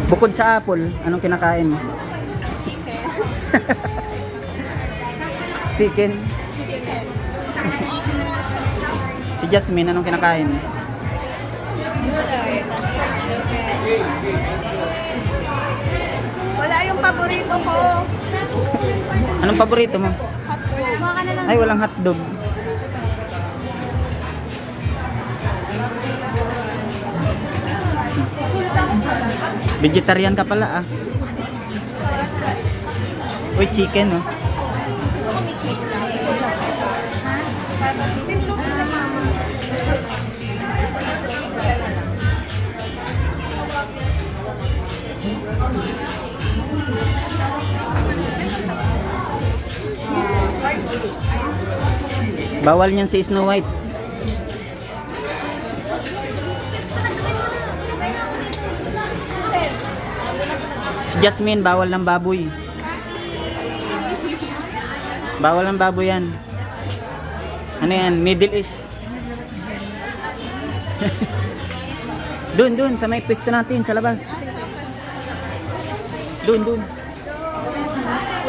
Bukod sa apple, anong kinakain mo? Chicken. Chicken. Si Jasmine, anong kinakain? Gulay, tas fried chicken. Wala yung paborito ko. Anong paborito mo? Kuha ka na lang. Ay, walang hotdog. Vegetarian ka pala ah. Uy, chicken oh. Gusto ko meat lang. Ha? Tinuluto na mama. Bawal niyan si Snow White. Si Jasmine, bawal ng baboy. Bawal ng baboy yan. Ano yan? Middle East. Dun, sa may pwesto natin, sa labas. Dun.